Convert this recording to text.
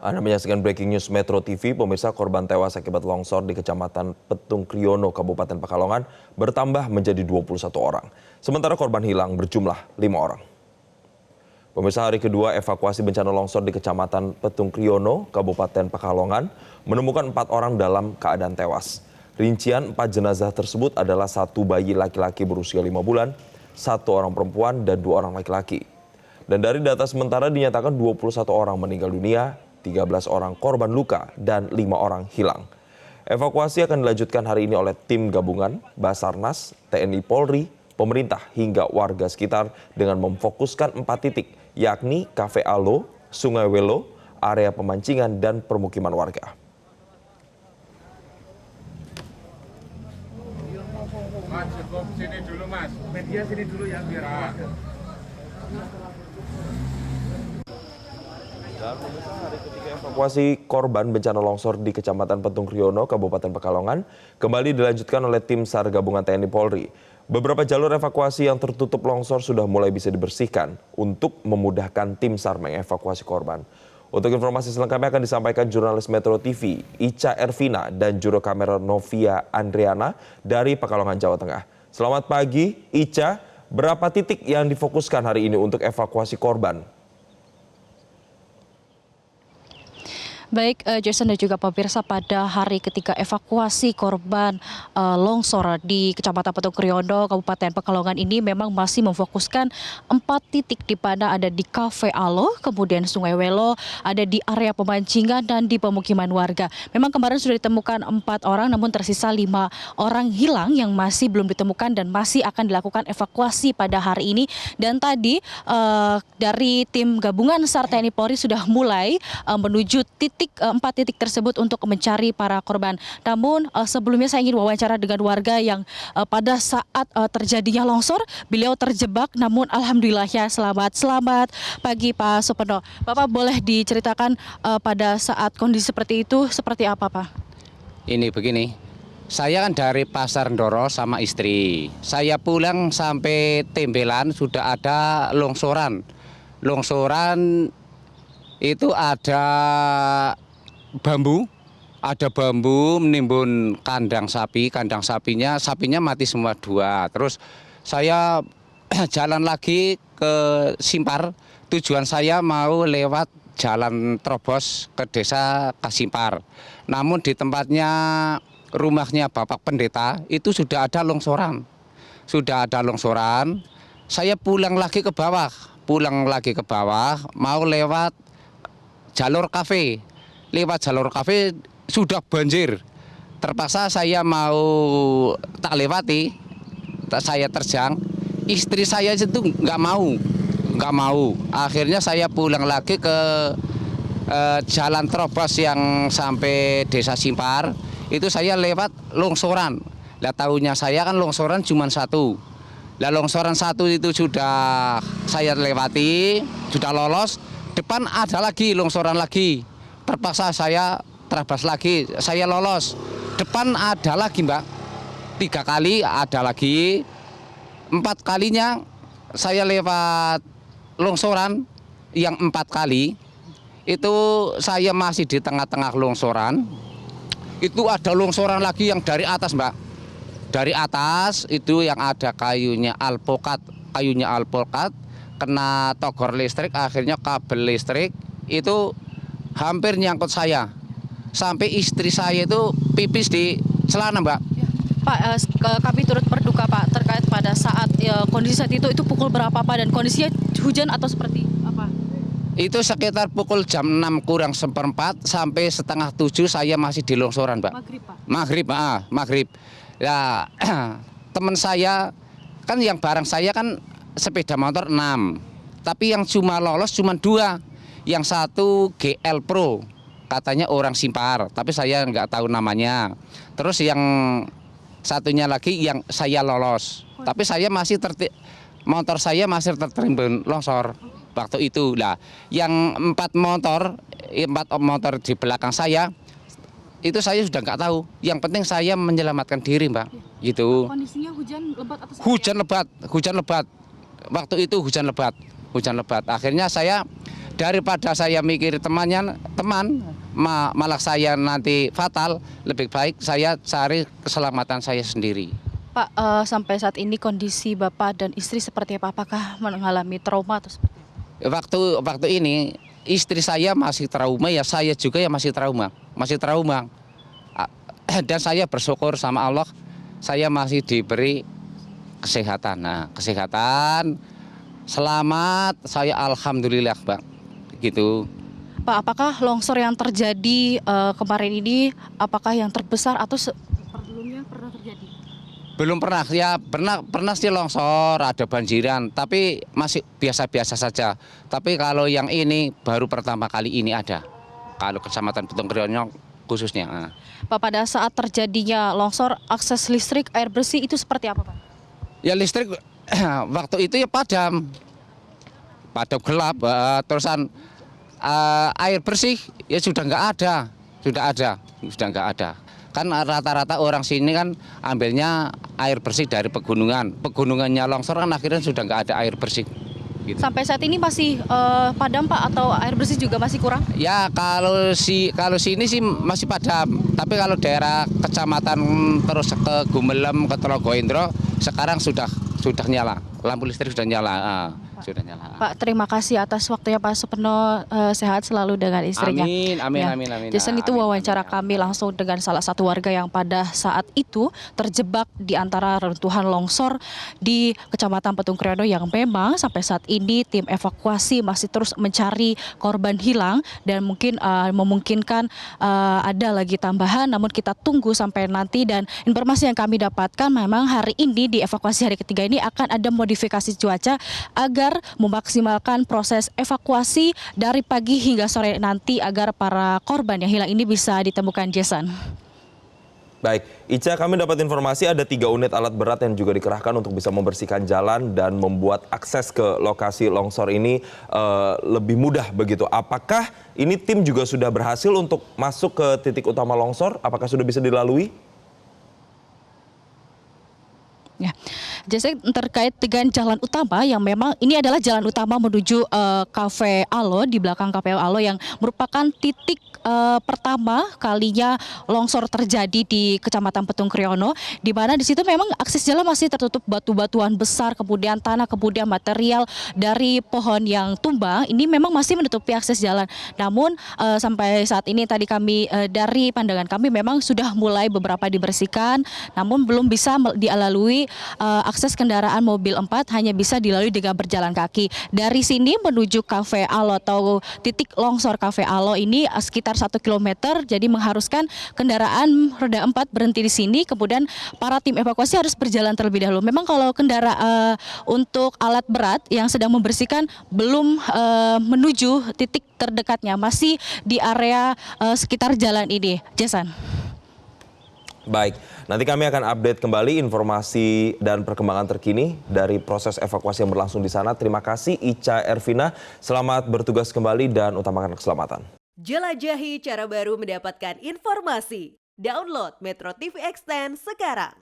Anda menyaksikan Breaking News Metro TV. Pemirsa, korban tewas akibat longsor di Kecamatan Petung Kriono, Kabupaten Pekalongan bertambah menjadi 21 orang. Sementara korban hilang berjumlah 5 orang. Pemirsa, hari kedua evakuasi bencana longsor di Kecamatan Petung Kriono, Kabupaten Pekalongan menemukan 4 orang dalam keadaan tewas. Rincian 4 jenazah tersebut adalah 1 bayi laki-laki berusia 5 bulan, 1 orang perempuan, dan 2 orang laki-laki. Dan dari data sementara dinyatakan 21 orang meninggal dunia, 13 orang korban luka, dan 5 orang hilang. Evakuasi akan dilanjutkan hari ini oleh tim gabungan, Basarnas, TNI Polri, pemerintah, hingga warga sekitar dengan memfokuskan 4 titik, yakni Cafe Alo, Sungai Welo, area pemancingan, dan permukiman warga. Mas, cukup sini dulu, Mas. Media sini dulu ya, biar warga. Dan pemirsa, hari ketiga evakuasi korban bencana longsor di Kecamatan Petung Kriono, Kabupaten Pekalongan kembali dilanjutkan oleh tim SAR gabungan TNI Polri. Beberapa jalur evakuasi yang tertutup longsor sudah mulai bisa dibersihkan untuk memudahkan tim SAR mengevakuasi korban. Untuk informasi selengkapnya akan disampaikan jurnalis Metro TV Ica Ervina dan juru kamera Novia Andriana dari Pekalongan, Jawa Tengah. Selamat pagi, Ica. Berapa titik yang difokuskan hari ini untuk evakuasi korban? Baik, Jason dan juga pemirsa, pada hari ketiga evakuasi korban longsor di Kecamatan Petung Kriono, Kabupaten Pekalongan ini memang masih memfokuskan 4 titik, di mana ada di Cafe Alo, kemudian Sungai Welo, ada di area pemancingan, dan di pemukiman warga. Memang kemarin sudah ditemukan 4 orang, namun tersisa 5 orang hilang yang masih belum ditemukan dan masih akan dilakukan evakuasi pada hari ini. Dan tadi dari tim gabungan SAR TNI Polri sudah mulai menuju 4 titik tersebut untuk mencari para korban. Namun sebelumnya saya ingin wawancara dengan warga yang pada saat terjadinya longsor beliau terjebak, namun alhamdulillah ya selamat pagi Pak Supeno. Bapak boleh diceritakan pada saat kondisi seperti itu seperti apa, Pak? Ini begini, saya kan dari Pasar Ndoro sama istri. Saya pulang sampai Tembelan sudah ada longsoran. Longsoran itu ada bambu menimbun kandang sapinya mati semua 2. Terus saya jalan lagi ke Simpar, tujuan saya mau lewat jalan Trobos ke desa Kasimpar. Namun di tempatnya rumahnya Bapak Pendeta itu sudah ada longsoran. Saya pulang lagi ke bawah, mau lewat jalur kafe. Lewat jalur kafe sudah banjir. Terpaksa saya mau tak lewati, saya terjang. Istri saya itu nggak mau. Akhirnya saya pulang lagi ke jalan Trobos yang sampai desa Simpar. Itu saya lewat longsoran. Lah tahunya saya kan longsoran cuma 1. Lah longsoran 1 itu sudah saya lewati, sudah lolos. Depan ada lagi longsoran lagi, terpaksa saya terabas lagi, saya lolos. Depan ada lagi, Mbak, 3 kali ada lagi, 4 kalinya saya lewat longsoran yang 4 kali. Itu saya masih di tengah-tengah longsoran, itu ada longsoran lagi yang dari atas, Mbak. Dari atas itu yang ada kayunya alpukat, kena togor listrik, akhirnya kabel listrik itu hampir nyangkut saya. Sampai istri saya itu pipis di celana, Mbak. Pak, kami turut berduka, Pak, terkait pada saat kondisi saat itu pukul berapa, Pak, dan kondisinya hujan atau seperti apa? Itu sekitar pukul jam 6 kurang seperempat sampai setengah 7 saya masih di longsoran, Mbak. Maghrib, Pak? Maghrib. Ya, teman saya kan yang bareng saya kan sepeda motor 6, tapi yang cuma lolos cuma 2. Yang 1 GL Pro, katanya orang Simpar, tapi saya nggak tahu namanya. Terus yang satunya lagi yang saya lolos, tapi saya masih motor saya masih tertimbun longsor waktu itu. Lah, yang 4 motor di belakang saya itu saya sudah nggak tahu. Yang penting saya menyelamatkan diri, Mbak. Gitu. Kondisinya hujan lebat atau hujan lebat. Waktu itu hujan lebat. Akhirnya saya Daripada saya mikir teman malah saya nanti fatal, lebih baik saya cari keselamatan saya sendiri. Pak, sampai saat ini kondisi Bapak dan istri seperti apa? Apakah mengalami trauma atau seperti apa? Waktu ini istri saya masih trauma, ya saya juga ya masih trauma. Dan saya bersyukur sama Allah, saya masih diberi kesehatan. Nah, kesehatan selamat, saya alhamdulillah, Bang. Gitu. Pak, apakah longsor yang terjadi kemarin ini apakah yang terbesar atau sebelumnya pernah terjadi? Belum pernah, ya pernah sih longsor, ada banjiran, tapi masih biasa-biasa saja. Tapi kalau yang ini baru pertama kali ini ada. Kalau Kecamatan Petung Kriono khususnya. Nah. Pak, pada saat terjadinya longsor, akses listrik, air bersih itu seperti apa, Pak? Ya listrik waktu itu ya padam gelap, terusan air bersih ya sudah nggak ada. Kan rata-rata orang sini kan ambilnya air bersih dari pegunungannya longsor kan akhirnya sudah nggak ada air bersih. Gitu. Sampai saat ini masih padam, Pak, atau air bersih juga masih kurang? Ya kalau sini sih masih padam, tapi kalau daerah kecamatan terus ke Gumelem, ke Trogoindro sekarang sudah nyala, lampu listrik sudah nyala. Sudah nyala. Pak, terima kasih atas waktunya Pak Supeno, sehat selalu dengan istrinya. Amin. Jason, itu wawancara kami langsung dengan salah satu warga yang pada saat itu terjebak di antara reruntuhan longsor di Kecamatan Petung Kriono yang memang sampai saat ini tim evakuasi masih terus mencari korban hilang dan mungkin memungkinkan ada lagi tambahan, namun kita tunggu sampai nanti. Dan informasi yang kami dapatkan memang hari ini di evakuasi hari ketiga ini akan ada modifikasi cuaca agar memaksimalkan proses evakuasi dari pagi hingga sore nanti agar para korban yang hilang ini bisa ditemukan, Jason. Baik, Ica, kami dapat informasi ada 3 unit alat berat yang juga dikerahkan untuk bisa membersihkan jalan dan membuat akses ke lokasi longsor ini lebih mudah begitu. Apakah ini tim juga sudah berhasil untuk masuk ke titik utama longsor? Apakah sudah bisa dilalui? Ya, jadi terkait dengan jalan utama yang memang ini adalah jalan utama menuju Cafe Alo, di belakang Cafe Alo yang merupakan titik pertama kalinya longsor terjadi di Kecamatan Petung Kriono, di mana di situ memang akses jalan masih tertutup batu-batuan besar, kemudian tanah, kemudian material dari pohon yang tumbang. Ini memang masih menutupi akses jalan. Namun sampai saat ini tadi kami dari pandangan kami memang sudah mulai beberapa dibersihkan, namun belum bisa dilalui akses kendaraan mobil 4, hanya bisa dilalui dengan berjalan kaki. Dari sini menuju Cafe Alo atau titik longsor Cafe Alo ini sekitar 1 km, jadi mengharuskan kendaraan roda 4 berhenti di sini, kemudian para tim evakuasi harus berjalan terlebih dahulu. Memang kalau kendaraan untuk alat berat yang sedang membersihkan belum menuju titik terdekatnya, masih di area sekitar jalan ini, Jason. Baik, nanti kami akan update kembali informasi dan perkembangan terkini dari proses evakuasi yang berlangsung di sana. Terima kasih Ica Ervina, selamat bertugas kembali dan utamakan keselamatan. Jelajahi cara baru mendapatkan informasi. Download Metro TV Extend sekarang.